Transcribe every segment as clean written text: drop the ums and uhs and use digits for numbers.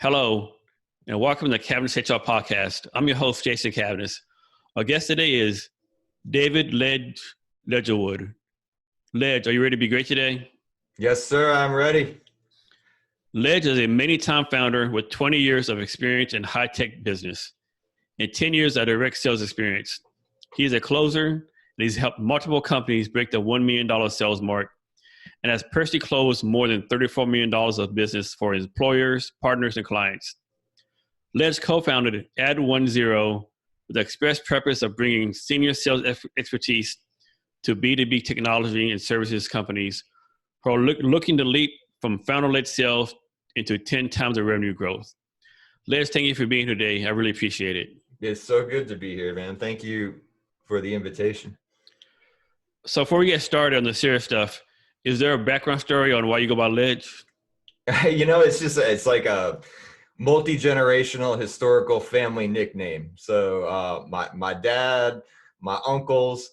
Hello, and welcome to the Cavness HR podcast. I'm your host, Jason Cavness. Our guest today is David Ledgerwood. Ledge, are you ready to be great today? Yes, sir. I'm ready. Ledge is a many-time founder with 20 years of experience in high-tech business and 10 years of direct sales experience. He is a closer, and he's helped multiple companies break the $1 million sales mark and has personally closed more than $34 million of business for his employers, partners, and clients. Ledge co-founded Add1Zero with the express purpose of bringing senior sales expertise to B2B technology and services companies who are looking to leap from founder-led sales into 10 times the revenue growth. Ledge, thank you for being here today. I really appreciate it. It's so good to be here, man. Thank you for the invitation. So before we get started on the serious stuff, is there a background story on why you go by Ledge? It's like a multi-generational historical family nickname. So my dad, my uncles,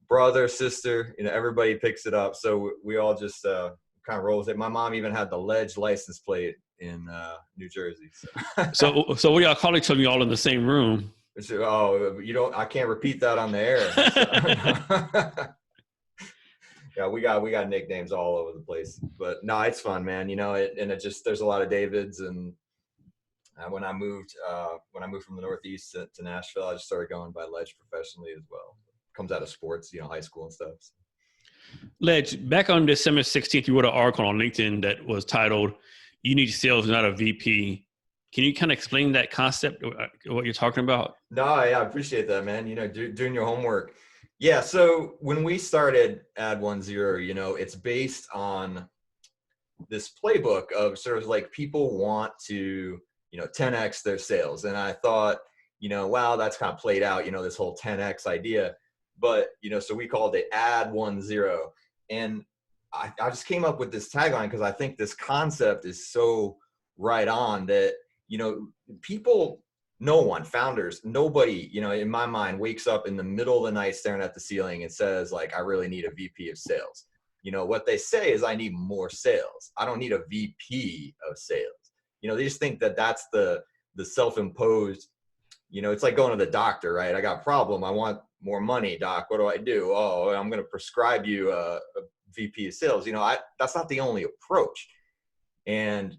brother, sister, everybody picks it up. So we all just kind of roll with it. My mom even had the Ledge license plate in New Jersey. So what y'all call each other all in the same room? So, I can't repeat that on the air. So. Yeah, we got nicknames all over the place, but no, it's fun, man. There's a lot of Davids, and when I moved from the Northeast to Nashville, I just started going by Ledge professionally as well. Comes out of sports, high school and stuff. So. Ledge, back on December 16th, you wrote an article on LinkedIn that was titled, "You Need Sales, Not a VP." Can you kind of explain that concept, what you're talking about? No, I appreciate that, man. Doing your homework. Yeah, so when we started Add1Zero, it's based on this playbook of sort of like people want to, 10x their sales. And I thought, wow, that's kind of played out, this whole 10x idea. But, so we called it Add1Zero. And I just came up with this tagline because I think this concept is so right on that, founders, nobody, in my mind wakes up in the middle of the night staring at the ceiling and says like, I really need a VP of sales. What they say is I need more sales. I don't need a VP of sales. They just think that that's the self-imposed, it's like going to the doctor, right? I got a problem. I want more money, doc. What do I do? Oh, I'm going to prescribe you a VP of sales. That's not the only approach. And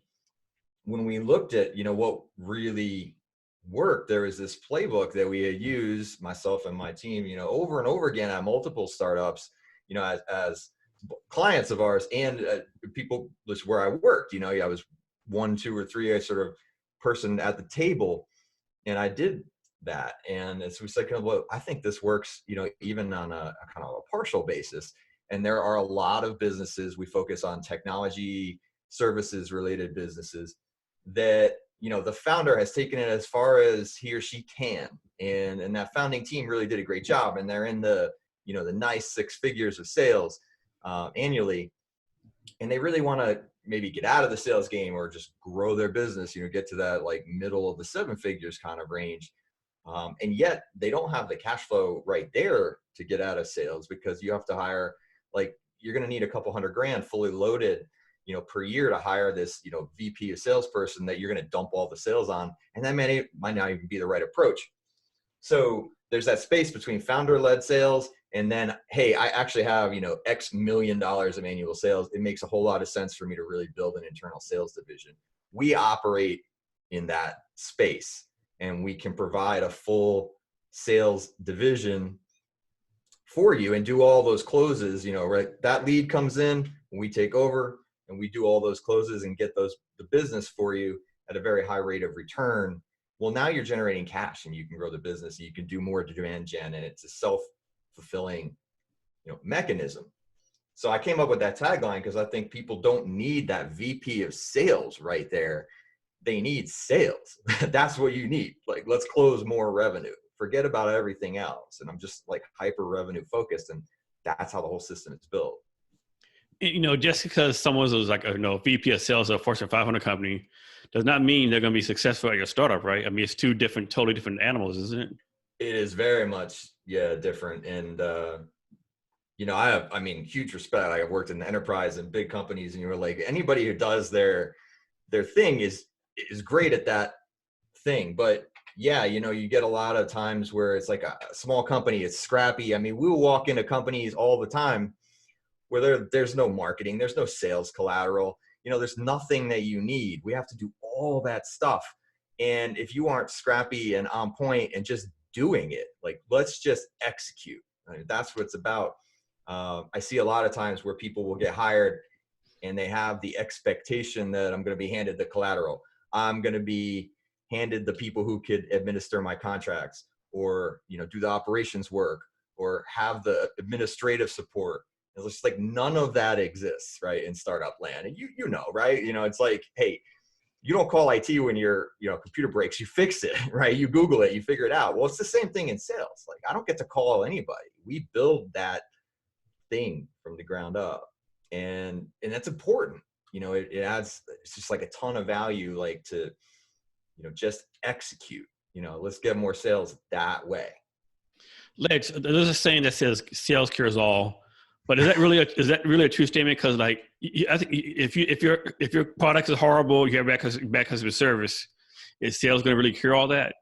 when we looked at, what really worked, there was this playbook that we had used, myself and my team, over and over again at multiple startups, as clients of ours and people just where I worked, I was 1, 2, or 3 sort of person at the table, and I did that. And so we said, well, I think this works, even on a kind of a partial basis. And there are a lot of businesses, we focus on technology, services related businesses that, the founder has taken it as far as he or she can. And that founding team really did a great job. And they're in the, the nice 6 figures of sales annually. And they really want to maybe get out of the sales game or just grow their business, get to that like middle of the 7 figures kind of range. And yet they don't have the cash flow right there to get out of sales because you have to hire, like, you're going to need a couple $100,000 fully loaded per year to hire this, VP of salesperson that you're going to dump all the sales on. And that might not even be the right approach. So there's that space between founder-led sales and then, hey, I actually have, X million dollars of annual sales. It makes a whole lot of sense for me to really build an internal sales division. We operate in that space and we can provide a full sales division for you and do all those closes, right? That lead comes in, we take over, and we do all those closes and get the business for you at a very high rate of return. Well, now you're generating cash and you can grow the business and you can do more demand gen, and it's a self-fulfilling, mechanism. So I came up with that tagline because I think people don't need that VP of sales right there. They need sales. That's what you need. Like, let's close more revenue. Forget about everything else. And I'm just like hyper revenue focused, and that's how the whole system is built. Just because someone was like a VP of sales of a Fortune 500 company does not mean they're going to be successful at your startup, right? I mean, it's two totally different animals, isn't it? It is very much, different. And, I have, huge respect. I've worked in the enterprise and big companies, and like anybody who does their thing is is great at that thing. But yeah, you know, you get a lot of times where it's like a small company, it's scrappy. I mean, we'll walk into companies all the time where there's no marketing, there's no sales collateral, you know, there's nothing that you need. We have to do all that stuff. And if you aren't scrappy and on point and just doing it, like, let's just execute. I mean, that's what it's about. I see a lot of times where people will get hired and they have the expectation that I'm going to be handed the collateral. I'm going to be handed the people who could administer my contracts, or, you know, do the operations work, or have the administrative support. It's just like none of that exists, right, in startup land. And you know, right? You know, it's like, hey, you don't call IT when your, you know, computer breaks, you fix it, right? You Google it, you figure it out. Well, it's the same thing in sales. Like, I don't get to call anybody. We build that thing from the ground up. And that's important. You know, it adds, it's just like a ton of value, like, to, you know, just execute, you know, let's get more sales that way. Lex, there's a saying that says sales cures all, but is that really a true statement? Because, like, I think if your product is horrible, you have bad customer service, is sales going to really cure all that?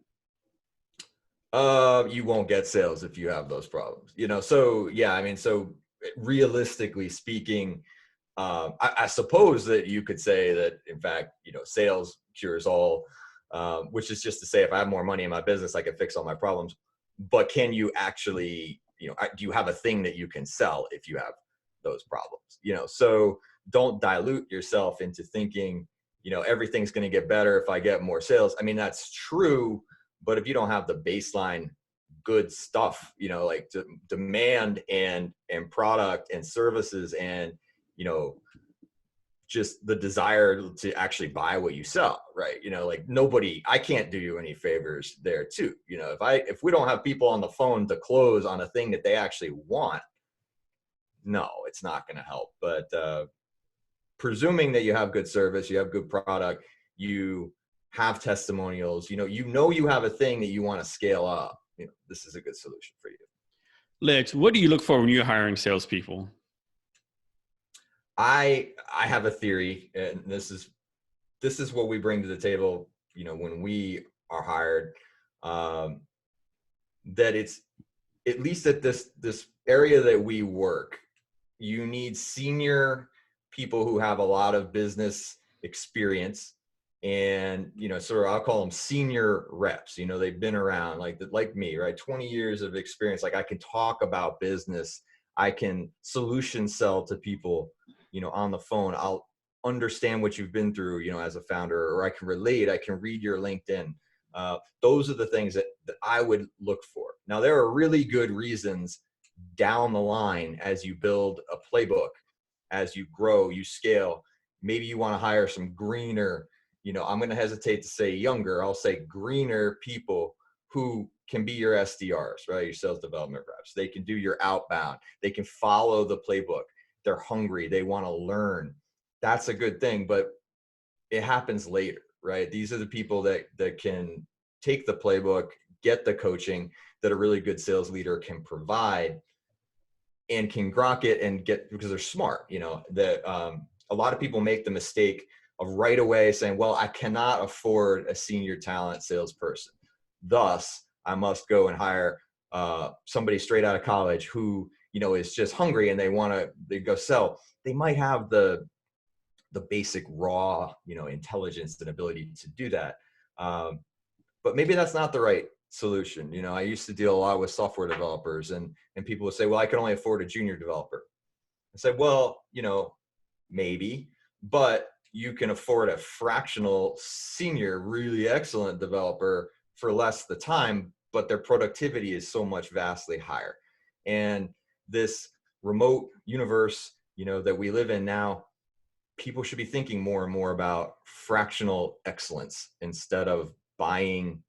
You won't get sales if you have those problems, you know? So yeah, I mean, so realistically speaking, I suppose that you could say that, in fact, you know, sales cures all, which is just to say, if I have more money in my business, I can fix all my problems. But can you actually, you know, do you have a thing that you can sell if you have those problems? You know, so don't dilute yourself into thinking, you know, everything's going to get better if I get more sales. I mean, that's true, but if you don't have the baseline good stuff, you know, like demand and product and services, and, you know, just the desire to actually buy what you sell, right? You know, like, I can't do you any favors there too. You know, if we don't have people on the phone to close on a thing that they actually want, no, it's not going to help. But presuming that you have good service, you have good product, you have testimonials, you know you have a thing that you want to scale up, you know, this is a good solution for you. Lex, what do you look for when you're hiring salespeople? I have a theory, and this is what we bring to the table, you know, when we are hired, that it's, at least at this area that we work, you need senior people who have a lot of business experience, and, you know, sort of, I'll call them senior reps. You know, they've been around, like me, right? 20 years of experience. Like, I can talk about business, I can solution sell to people, you know, on the phone. I'll understand what you've been through, you know, as a founder, or I can relate, I can read your LinkedIn. Those are the things that I would look for. Now, there are really good reasons down the line, as you build a playbook, as you grow, you scale, maybe you want to hire some greener, you know, I'm going to hesitate to say younger, I'll say greener people who can be your SDRs, right? Your sales development reps. They can do your outbound. They can follow the playbook. They're hungry. They want to learn. That's a good thing, but it happens later, right? These are the people that can take the playbook, get the coaching that a really good sales leader can provide, and can grok it and get, because they're smart, you know, that a lot of people make the mistake of right away saying, well, I cannot afford a senior talent salesperson, thus I must go and hire somebody straight out of college who, you know, is just hungry and they go sell. They might have the basic raw, you know, intelligence and ability to do that. But maybe that's not the right solution. You know, I used to deal a lot with software developers, and people would say, well, I can only afford a junior developer. I said, well, you know, maybe, but you can afford a fractional senior, really excellent developer for less the time, but their productivity is so much vastly higher. And this remote universe, you know, that we live in now, people should be thinking more and more about fractional excellence instead of buying,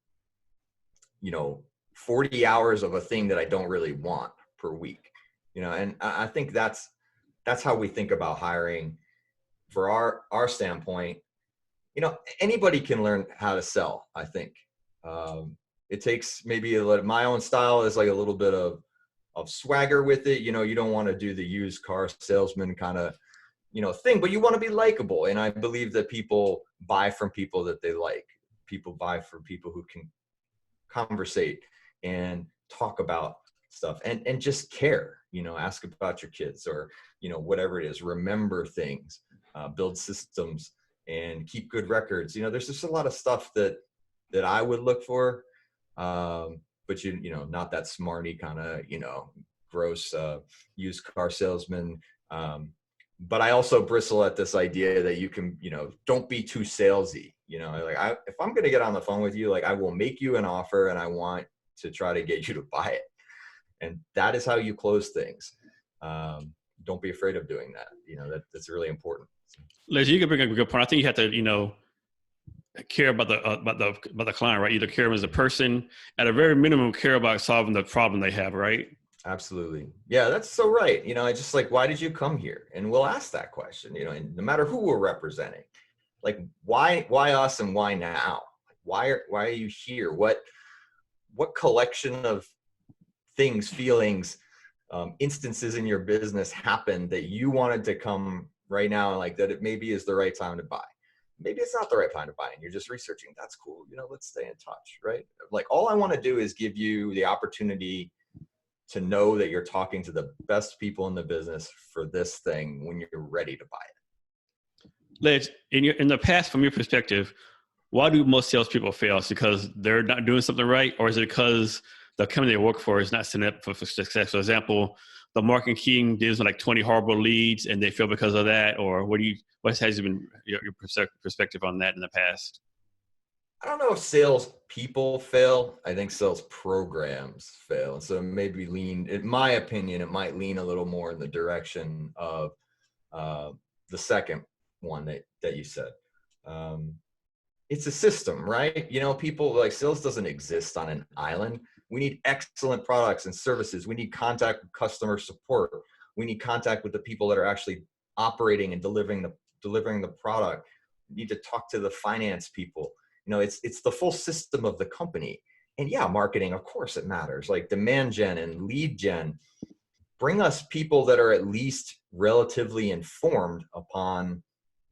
you know, 40 hours of a thing that I don't really want per week, you know. And I think that's how we think about hiring for our standpoint. You know, anybody can learn how to sell, I think. It takes maybe my own style is like a little bit of swagger with it. You know, you don't want to do the used car salesman kind of, thing, but you want to be likable. And I believe that people buy from people that they like. People buy from people who can conversate and talk about stuff and just care, ask about your kids or, whatever it is, remember things, build systems and keep good records. There's just a lot of stuff that I would look for. But not that smarty kind of, gross, used car salesman. But I also bristle at this idea that you can, don't be too salesy, if I'm going to get on the phone with you, like I will make you an offer and I want to try to get you to buy it. And that is how you close things. Don't be afraid of doing that. That's really important. Les, you can bring up a good point. I think you have to, care about the client, right? Either care as a person, at a very minimum, care about solving the problem they have, right? Absolutely. Yeah, that's so right. I just like, why did you come here? And we'll ask that question, and no matter who we're representing, like why us and why now? Why are you here? What collection of things, feelings, instances in your business happened that you wanted to come right now, and like that it maybe is the right time to buy? Maybe it's not the right time to buy and you're just researching. That's cool. Let's stay in touch, right? Like all I want to do is give you the opportunity to know that you're talking to the best people in the business for this thing when you're ready to buy it. Ledge, in the past, from your perspective, why do most salespeople fail? Is it because they're not doing something right? Or is it because the company they work for is not setting up for success? For example, the marketing team gives like 20 horrible leads and they fail because of that? Or what has been your perspective on that in the past? I don't know if sales people fail. I think sales programs fail. And so maybe in my opinion, it might lean a little more in the direction of the second one that you said. It's a system, right? People like sales doesn't exist on an island. We need excellent products and services. We need contact with customer support. We need contact with the people that are actually operating and delivering the product. We need to talk to the finance people. It's the full system of the company. And yeah, marketing, of course it matters. Like demand gen and lead gen, bring us people that are at least relatively informed upon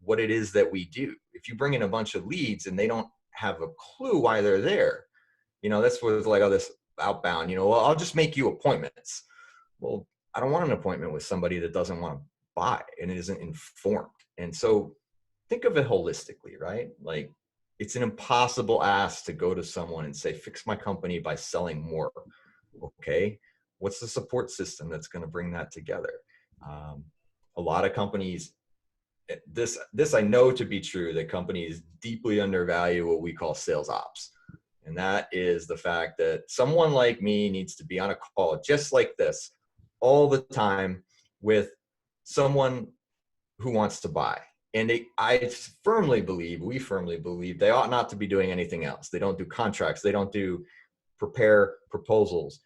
what it is that we do. If you bring in a bunch of leads and they don't have a clue why they're there, that's what it's like, oh, this outbound, well, I'll just make you appointments. Well, I don't want an appointment with somebody that doesn't want to buy and isn't informed. And so think of it holistically, right? Like it's an impossible ask to go to someone and say, fix my company by selling more. Okay. What's the support system that's going to bring that together? A lot of companies, this I know to be true, that companies deeply undervalue what we call sales ops. And that is the fact that someone like me needs to be on a call just like this all the time with someone who wants to buy. And we firmly believe they ought not to be doing anything else. They don't do contracts. They don't do prepare proposals,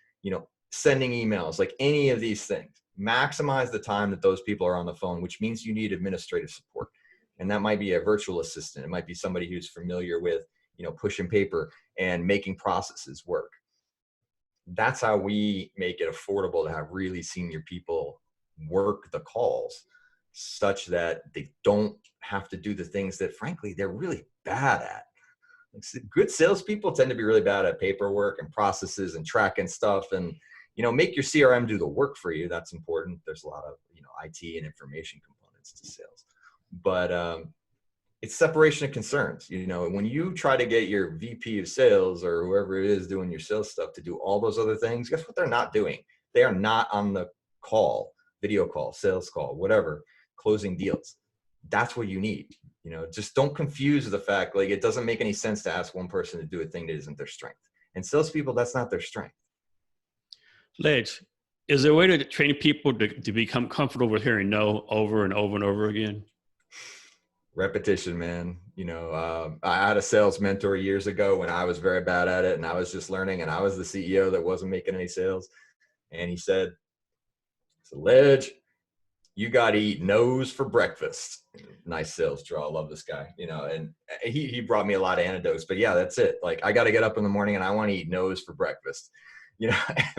sending emails, like any of these things. Maximize the time that those people are on the phone, which means you need administrative support. And that might be a virtual assistant. It might be somebody who's familiar with, pushing paper and making processes work. That's how we make it affordable to have really senior people work the calls such that they don't have to do the things that, frankly, they're really bad at. Good salespeople tend to be really bad at paperwork and processes and tracking stuff, and make your CRM do the work for you. That's important. There's a lot of IT and information components to sales, but it's separation of concerns. When you try to get your VP of sales or whoever it is doing your sales stuff to do all those other things, guess what they're not doing? They are not on the call, video call, sales call, whatever, closing deals. That's what you need. Just don't confuse the fact, like, it doesn't make any sense to ask one person to do a thing that isn't their strength. And salespeople, that's not their strength. Ledge, is there a way to train people to become comfortable with hearing no over and over and over again? Repetition, man. I had a sales mentor years ago when I was very bad at it and I was just learning, and I was the CEO that wasn't making any sales. And he said, Ledge, you got to eat no's for breakfast. Nice sales draw. I love this guy, and he brought me a lot of anecdotes, but yeah, that's it. Like, I got to get up in the morning and I want to eat no's for breakfast,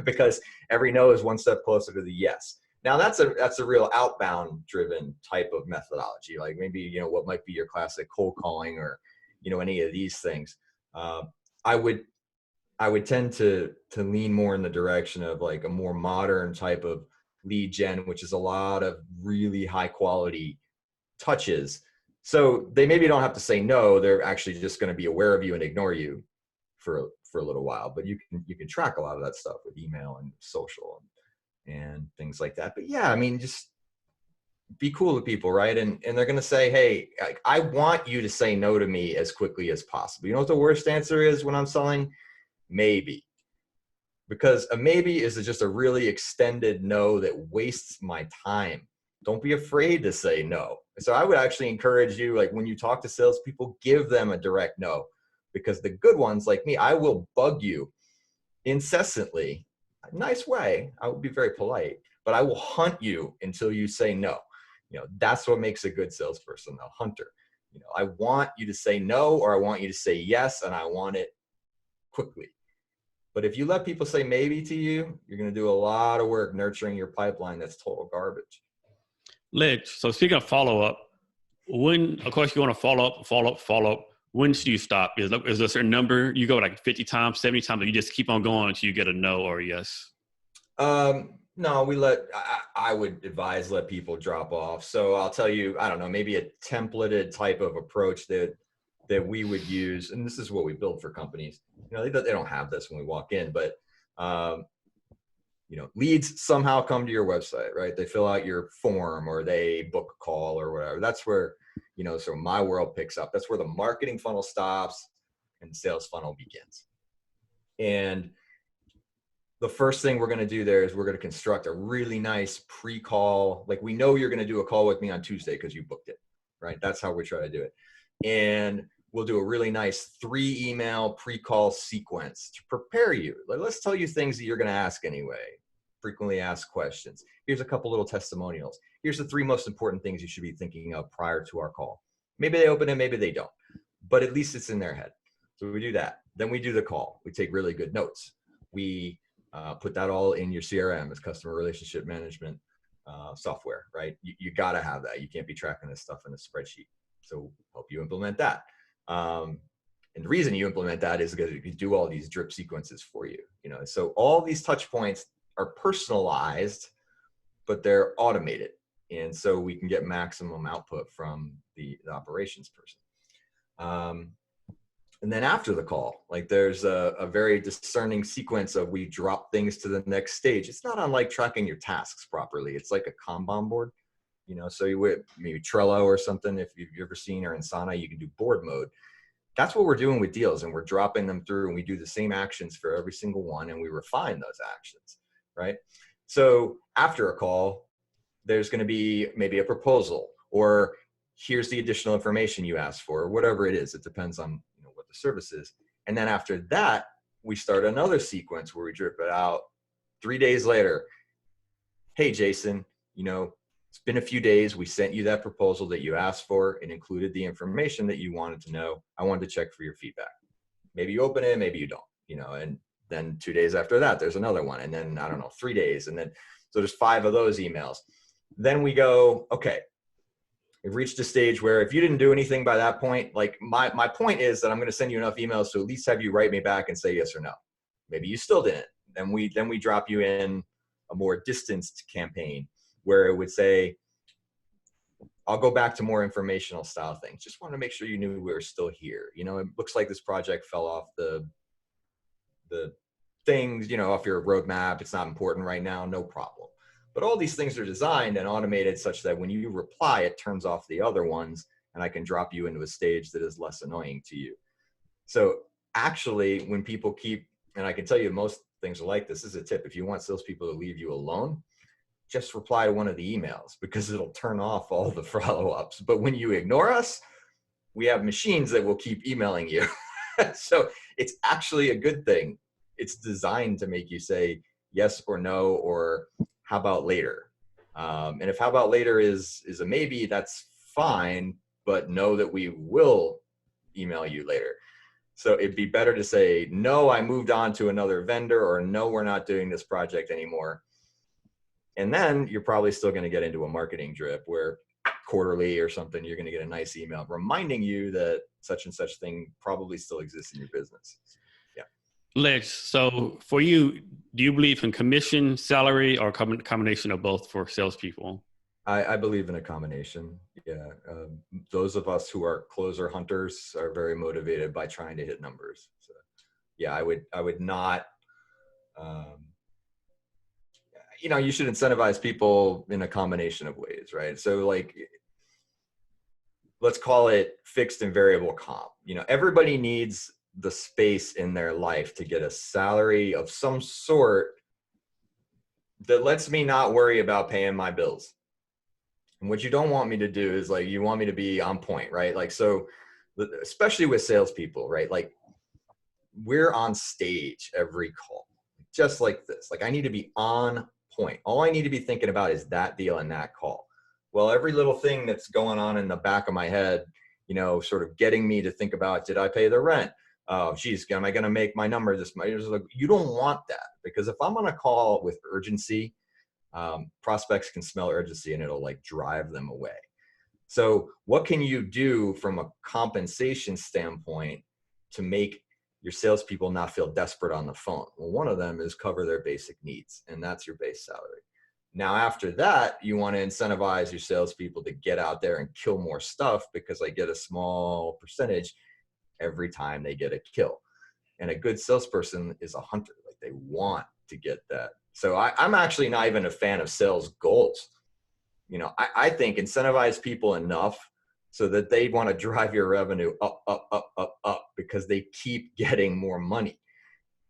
because every no is one step closer to the yes. Now that's a real outbound driven type of methodology. Like maybe, you know, what might be your classic cold calling or, you know, any of these things. I would tend to lean more in the direction of like a more modern type of lead gen, which is a lot of really high quality touches. So they maybe don't have to say no. They're actually just going to be aware of you and ignore you for a little while. But you can track a lot of that stuff with email and social and things like that. But yeah, I mean, just be cool with people, right? And they're going to say, hey, I want you to say no to me as quickly as possible. You know what the worst answer is when I'm selling? Maybe. Because a maybe is just a really extended no that wastes my time. Don't be afraid to say no. So I would actually encourage you, like when you talk to salespeople, give them a direct no. Because the good ones like me, I will bug you incessantly, a nice way. I will be very polite, but I will hunt you until you say no. You know, that's what makes a good salesperson, a hunter. You know, I want you to say no, or I want you to say yes, and I want it quickly. But if you let people say maybe to you, you're going to do a lot of work nurturing your pipeline that's total garbage. Ledge. So speaking of follow-up, when, of course, you want to follow up, when should you stop? Is there a certain number? You go like 50 times, 70 times, or you just keep on going until you get a no or a yes? No, I would advise let people drop off. So I'll tell you, I don't know, maybe a templated type of approach that we would use. And this is what we build for companies. You know, they don't have this when we walk in, but, you know, leads somehow come to your website, right? They fill out your form or they book a call or whatever. That's where, you know, so my world picks up. That's where the marketing funnel stops and sales funnel begins. And the first thing we're going to do there is we're going to construct a really nice pre-call. Like we know you're going to do a call with me on Tuesday because you booked it, right? That's how we try to do it. And we'll do a really nice 3-email pre-call sequence to prepare you. Like, let's tell you things that you're going to ask anyway. Frequently asked questions. Here's a couple little testimonials. Here's the 3 most important things you should be thinking of prior to our call. Maybe they open it, maybe they don't, but at least it's in their head. So we do that. Then we do the call. We take really good notes. We put that all in your CRM as customer relationship management software, right? You got to have that. You can't be tracking this stuff in a spreadsheet. So help you implement that. And the reason you implement that is because you do all these drip sequences for you. You know, so all these touch points are personalized, but they're automated. And so we can get maximum output from the operations person. And then after the call, like there's a very discerning sequence of we drop things to the next stage. It's not unlike tracking your tasks properly. It's like a Kanban board, you know, so you would maybe Trello or something. If you've ever seen, or in Asana, you can do board mode. That's what we're doing with deals, and we're dropping them through, and we do the same actions for every single one, and we refine those actions, right? So after a call, there's going to be maybe a proposal, or here's the additional information you asked for, or whatever it is. It depends on what the service is. And then after that, we start another sequence where we drip it out 3 days later. Hey, Jason, you know, it's been a few days. We sent you that proposal that you asked for. It included the information that you wanted to know. I wanted to check for your feedback. Maybe you open it, maybe you don't, you know, and then 2 days after that, there's another one. And then, I don't know, 3 days. And then, so there's 5 of those emails. Then we go, okay, we've reached a stage where if you didn't do anything by that point, like my point is that I'm going to send you enough emails to at least have you write me back and say yes or no. Maybe you still didn't. Then we drop you in a more distanced campaign where it would say, I'll go back to more informational style things. Just want to make sure you knew we were still here. You know, it looks like this project fell off the things, you know, off your roadmap. It's not important right now. No problem. But all these things are designed and automated such that when you reply, it turns off the other ones, and I can drop you into a stage that is less annoying to you. So actually, when people keep, and I can tell you most things are like this is a tip. If you want salespeople to leave you alone, just reply to one of the emails because it'll turn off all the follow-ups. But when you ignore us, we have machines that will keep emailing you. So it's actually a good thing. It's designed to make you say yes or no, or how about later? And if how about later is a maybe, that's fine, but know that we will email you later. So it'd be better to say, no, I moved on to another vendor, or no, we're not doing this project anymore. And then you're probably still going to get into a marketing drip where quarterly or something, you're going to get a nice email reminding you that such and such thing probably still exists in your business. Yeah. Ledge, so for you, do you believe in commission, salary, or combination of both for salespeople? I believe in a combination. Yeah. Those of us who are closer hunters are very motivated by trying to hit numbers. So yeah, I would not, you should incentivize people in a combination of ways, right? So like, let's call it fixed and variable comp. Everybody needs the space in their life to get a salary of some sort that lets me not worry about paying my bills. And what you don't want me to do is like, you want me to be on point, right? Like, so especially with salespeople, right? Like we're on stage every call, just like this. Like I need to be on point. All I need to be thinking about is that deal and that call. Well, every little thing that's going on in the back of my head, sort of getting me to think about, did I pay the rent? Oh, geez, am I going to make my number this month? Like, you don't want that, because if I'm on a call with urgency, prospects can smell urgency and it'll like drive them away. So what can you do from a compensation standpoint to make your salespeople not feel desperate on the phone? Well, one of them is cover their basic needs, and that's your base salary. Now, after that, you want to incentivize your salespeople to get out there and kill more stuff, because I get a small percentage every time they get a kill. And a good salesperson is a hunter. Like they want to get that. So I'm actually not even a fan of sales goals. I think incentivize people enough so that they want to drive your revenue up, up, up, up, up, because they keep getting more money.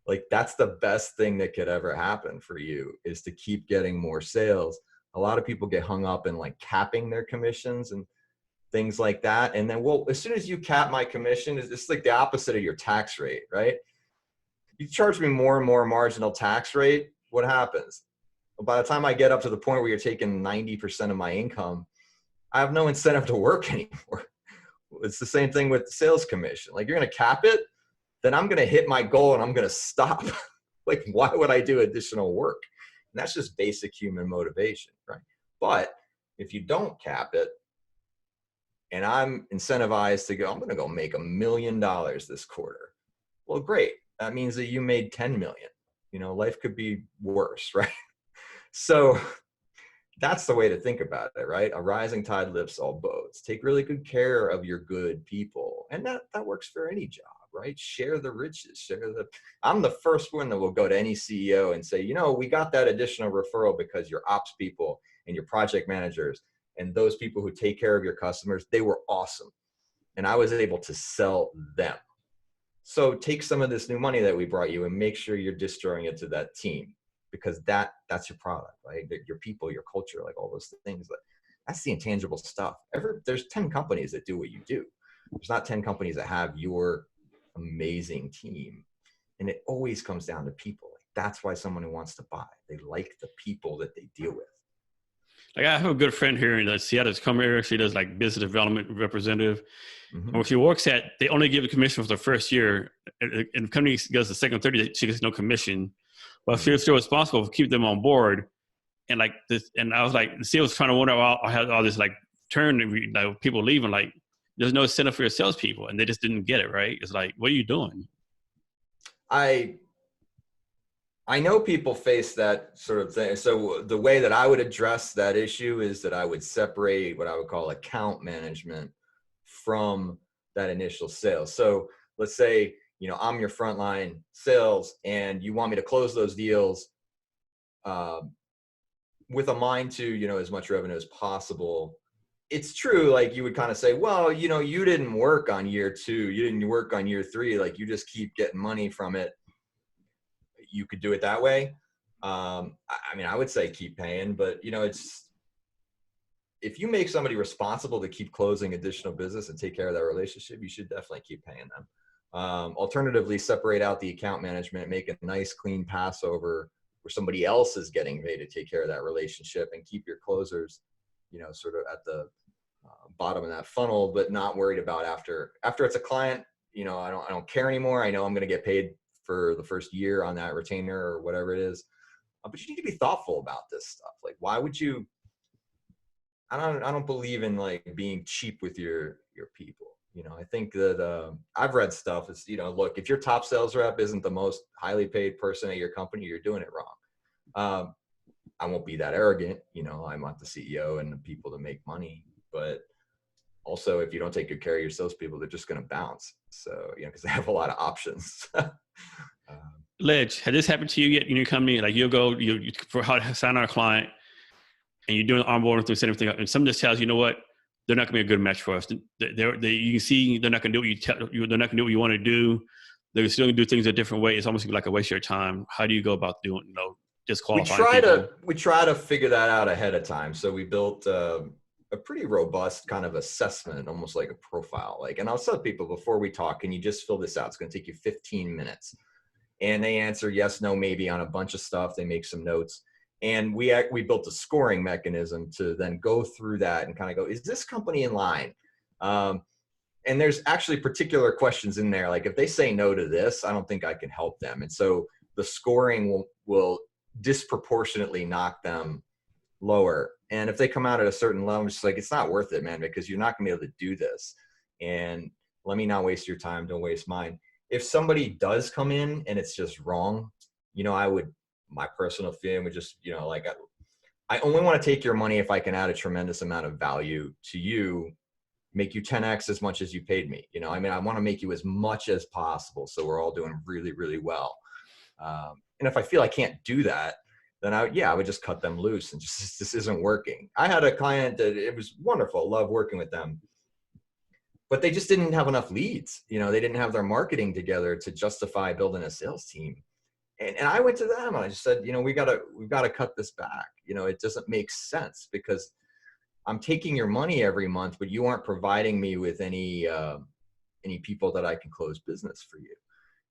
Like that's the best thing that could ever happen for you, is to keep getting more sales. A lot of people get hung up in like capping their commissions and things like that. And then, well, as soon as you cap my commission, it's like the opposite of your tax rate, right? You charge me more and more marginal tax rate. What happens? By the time I get up to the point where you're taking 90% of my income, I have no incentive to work anymore. It's the same thing with the sales commission. Like you're going to cap it, then I'm going to hit my goal and I'm going to stop. Like, why would I do additional work? And that's just basic human motivation, right? But if you don't cap it, and I'm incentivized to go, I'm going to go make $1 million this quarter. Well, great. That means that you made 10 million. Life could be worse, right? So that's the way to think about it, right? A rising tide lifts all boats. Take really good care of your good people. And that works for any job, right? Share the riches, I'm the first one that will go to any CEO and say, we got that additional referral because your ops people and your project managers and those people who take care of your customers, they were awesome. And I was able to sell them. So take some of this new money that we brought you and make sure you're distributing it to that team, because that's your product, right? Your people, your culture, like all those things. That's the intangible stuff. There's 10 companies that do what you do. There's not 10 companies that have your amazing team. And it always comes down to people. That's why someone who wants to buy, they like the people that they deal with. Like I have a good friend here in Seattle. Come here. She does like business development representative. Mm-hmm. And where she works at, they only give a commission for the first year. And the company goes the second 30, she gets no commission. But Mm-hmm. she's still responsible for keeping them on board. And like this, and I was like, the sales trying to wonder about, I had all this like turn, like people leaving, like there's no incentive for your salespeople, and they just didn't get it, right? It's like, what are you doing? I know people face that sort of thing. So the way that I would address that issue is that I would separate what I would call account management from that initial sales. So let's say, I'm your frontline sales and you want me to close those deals with a mind to, as much revenue as possible. It's true. Like you would kind of say, well, you didn't work on year 2. You didn't work on year 3. Like you just keep getting money from it. You could do it that way. I would say keep paying, but if you make somebody responsible to keep closing additional business and take care of that relationship, you should definitely keep paying them. Alternatively, separate out the account management, make a nice clean Passover where somebody else is getting paid to take care of that relationship, and keep your closers, sort of at the bottom of that funnel, but not worried about after it's a client, I don't care anymore. I know I'm going to get paid for the first year on that retainer or whatever it is. but you need to be thoughtful about this stuff. Like, why would you, I don't believe in like being cheap with your people. You know, I think that I've read stuff. It's, you know, look, if your top sales rep isn't the most highly paid person at your company, you're doing it wrong. I won't be that arrogant. You know, I want the CEO and the people to make money, but also if you don't take good care of your salespeople, they're just going to bounce. So, you know, because they have a lot of options. Ledge, has this happened to you yet in your company? Like you'll go, you for how to sign our client, and you're doing onboarding through setting everything up, and someone just tells you, you know what, they're not going to be a good match for us. You can see they're not going to do what you tell you. They're not going to do what you want to do. They're still going to do things a different way. It's almost like a waste of your time. How do you go about doing, you know, disqualifying people? We try to figure that out ahead of time. So we built a pretty robust kind of assessment, almost like a profile. Like, and I'll tell people before we talk, can you just fill this out? It's going to take you 15 minutes. And they answer yes, no, maybe on a bunch of stuff. They make some notes. And we built a scoring mechanism to then go through that and kind of go, is this company in line? And there's actually particular questions in there. Like if they say no to this, I don't think I can help them. And so the scoring will disproportionately knock them lower. And if they come out at a certain level, it's just like, it's not worth it, man, because you're not gonna be able to do this. And let me not waste your time. Don't waste mine. If somebody does come in and it's just wrong, you know, my personal feeling would just, you know, like I only want to take your money if I can add a tremendous amount of value to you, make you 10x as much as you paid me. You know, I mean, I want to make you as much as possible, so we're all doing really, really well. And if I feel I can't do that, then I would just cut them loose and just, this isn't working. I had a client that it was wonderful, love working with them, but they just didn't have enough leads. You know, they didn't have their marketing together to justify building a sales team. And I went to them and I just said, you know, we've got to cut this back. You know, it doesn't make sense because I'm taking your money every month, but you aren't providing me with any people that I can close business for you.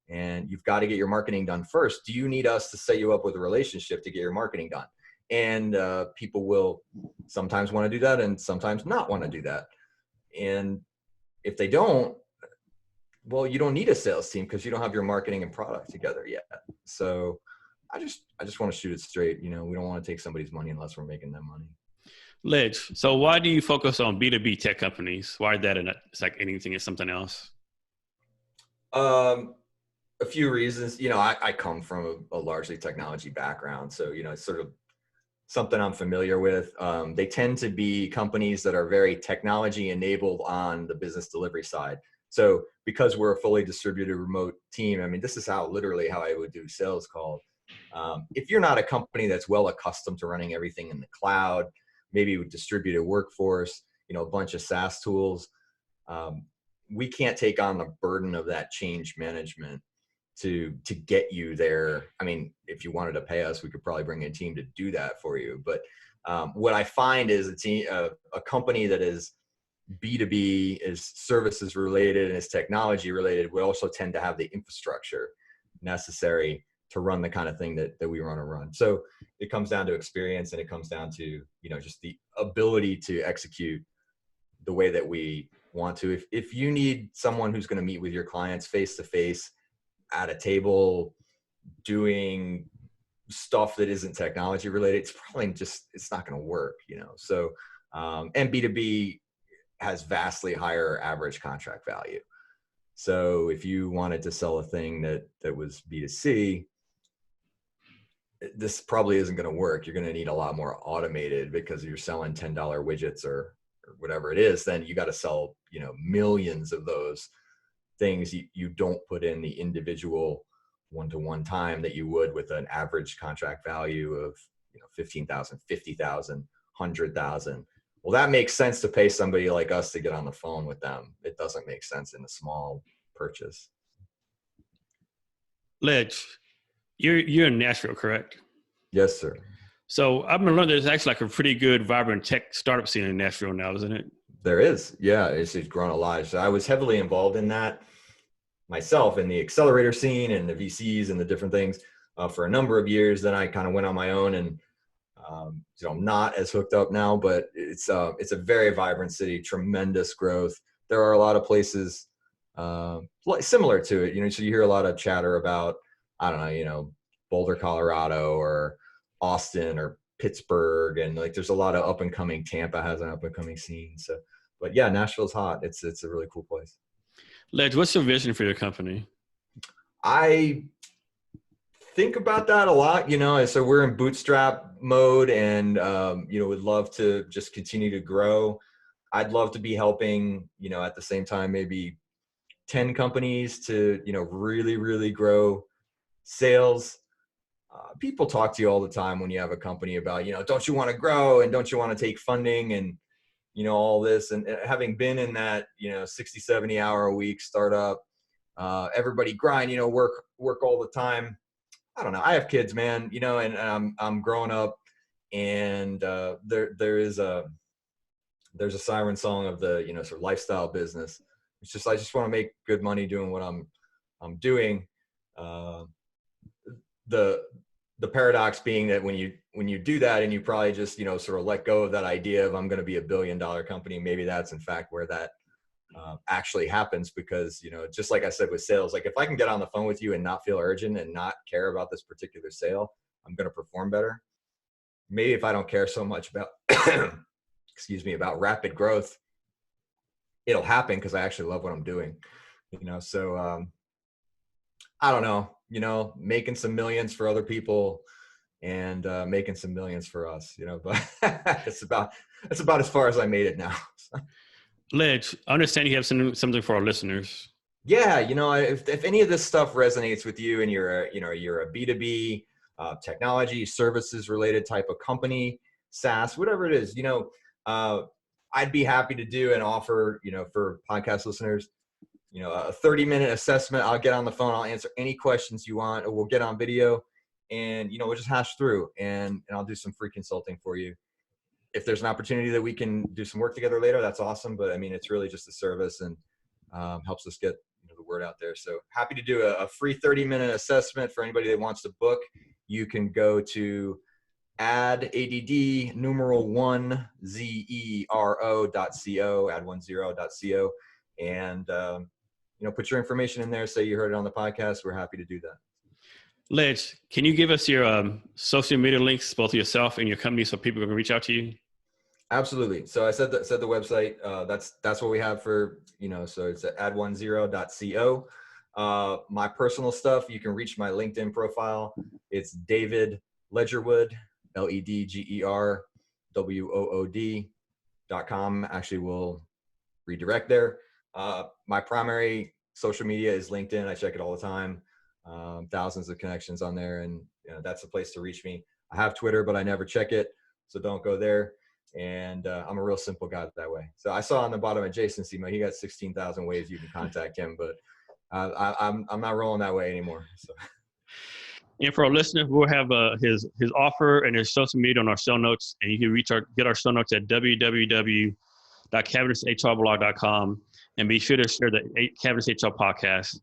And you've got to get your marketing done first. Do you need us to set you up with a relationship to get your marketing done? And people will sometimes want to do that and sometimes not want to do that. And if they don't, well, you don't need a sales team because you don't have your marketing and product together yet. So I just want to shoot it straight. You know, we don't want to take somebody's money unless we're making them money. Ledge, so why do you focus on B2B tech companies? Why that and it's like anything is something else? A few reasons. You know, I come from a largely technology background. So, you know, it's sort of something I'm familiar with. They tend to be companies that are very technology enabled on the business delivery side. So because we're a fully distributed remote team, I mean, this is literally how I would do sales calls. If you're not a company that's well accustomed to running everything in the cloud, maybe with distributed workforce, you know, a bunch of SaaS tools, we can't take on the burden of that change management to get you there. I mean, if you wanted to pay us, we could probably bring a team to do that for you. But what I find is a company that is B2B, is services related and is technology related, we also tend to have the infrastructure necessary to run the kind of thing that we want to run. So it comes down to experience, and it comes down to, you know, just the ability to execute the way that we want to. If you need someone who's going to meet with your clients face to face at a table doing stuff that isn't technology related, it's probably it's not going to work, you know? So, and B2B has vastly higher average contract value. So if you wanted to sell a thing that was B2C, this probably isn't going to work. You're going to need a lot more automated, because you're selling $10 widgets or whatever it is. Then you got to sell, you know, millions of those things. You don't put in the individual one-to-one time that you would with an average contract value of, you know, 15,000, 50,000, 100,000. Well, that makes sense to pay somebody like us to get on the phone with them. It doesn't make sense in a small purchase. Ledge, you're in Nashville, correct? Yes, sir. So I've been learning there's actually like a pretty good, vibrant tech startup scene in Nashville now, isn't it? There is. Yeah, it's grown a lot. So I was heavily involved in that myself, in the accelerator scene and the VCs and the different things for a number of years. Then I kind of went on my own, and you know, I'm not as hooked up now, but it's a very vibrant city, tremendous growth. There are a lot of places similar to it, you know, so you hear a lot of chatter about, I don't know, you know, Boulder, Colorado, or Austin or Pittsburgh, and like there's a lot of up and coming. Tampa has an up and coming scene. So, but yeah, Nashville's hot. It's a really cool place. Ledge, what's your vision for your company? I think about that a lot, so we're in bootstrap mode, and would love to just continue to grow. I'd love to be helping, at the same time, maybe 10 companies to, really, really grow sales. People talk to you all the time when you have a company about, don't you want to grow, and don't you want to take funding, and, all this. And having been in that, 60, 70 hour a week startup, everybody grind, work all the time. I don't know. I have kids, man, and I'm growing up, and there's a siren song of the, sort of lifestyle business. It's just, I just want to make good money doing what I'm doing. The paradox being that when you do that, and you probably just, sort of let go of that idea of I'm going to be $1 billion company, maybe that's in fact where that actually happens. Because, just like I said with sales, like if I can get on the phone with you and not feel urgent and not care about this particular sale, I'm going to perform better. Maybe if I don't care so much about, about rapid growth, it'll happen because I actually love what I'm doing, so I don't know, making some millions for other people and making some millions for us, but it's about as far as I made it now. Ledge, I understand you have something for our listeners. Yeah, if any of this stuff resonates with you, and you're a B2B technology services related type of company, SaaS, whatever it is, I'd be happy to do an offer, for podcast listeners, a 30-minute assessment. I'll get on the phone. I'll answer any questions you want, or we'll get on video, and, we'll just hash through, and I'll do some free consulting for you. If there's an opportunity that we can do some work together later, that's awesome. But I mean, it's really just a service, and helps us get the word out there. So happy to do a free 30-minute assessment for anybody that wants to book. You can go to add1zero.co, add1zero.co, and put your information in there. Say you heard it on the podcast. We're happy to do that. Ledge, can you give us your social media links, both yourself and your company, so people can reach out to you? Absolutely. So I said the website. That's what we have for, so it's at add1zero.co. My personal stuff, you can reach my LinkedIn profile. It's David Ledgerwood, LEDGERWOOD.com. Actually, we'll redirect there. My primary social media is LinkedIn. I check it all the time. Thousands of connections on there, and that's the place to reach me. I have Twitter, but I never check it, so don't go there. And I'm a real simple guy that way. So I saw on the bottom of Jason's email, he got 16,000 ways you can contact him, but I'm not rolling that way anymore. So. And for our listeners, we'll have his offer and his social media on our show notes, and you can get our show notes at www.cabinetshrblog.com, and be sure to share the Cabinets HR podcast.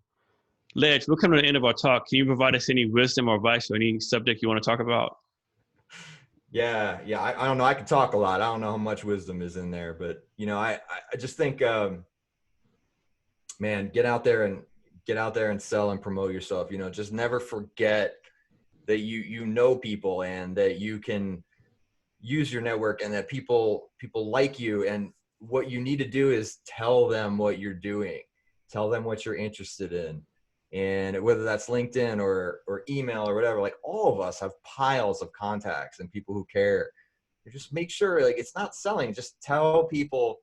Ledge, we're coming to the end of our talk. Can you provide us any wisdom or advice or any subject you want to talk about? Yeah. I don't know. I can talk a lot. I don't know how much wisdom is in there, but I just think, man, get out there and sell and promote yourself. Just never forget that you know people, and that you can use your network, and that people like you. And what you need to do is tell them what you're doing, tell them what you're interested in. And whether that's LinkedIn or email or whatever, like all of us have piles of contacts and people who care. You just make sure, like, it's not selling. Just tell people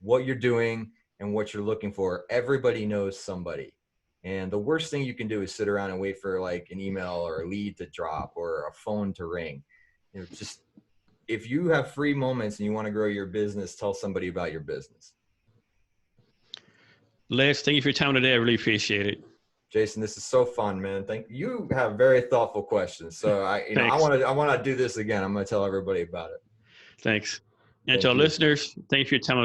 what you're doing and what you're looking for. Everybody knows somebody. And the worst thing you can do is sit around and wait for like an email or a lead to drop or a phone to ring. Just, if you have free moments and you want to grow your business, tell somebody about your business. Les, thank you for your time today. I really appreciate it. Jason, this is so fun, man. Thank you. You have very thoughtful questions. So I want to do this again. I'm going to tell everybody about it. Thanks. And to our listeners, thank you for your time.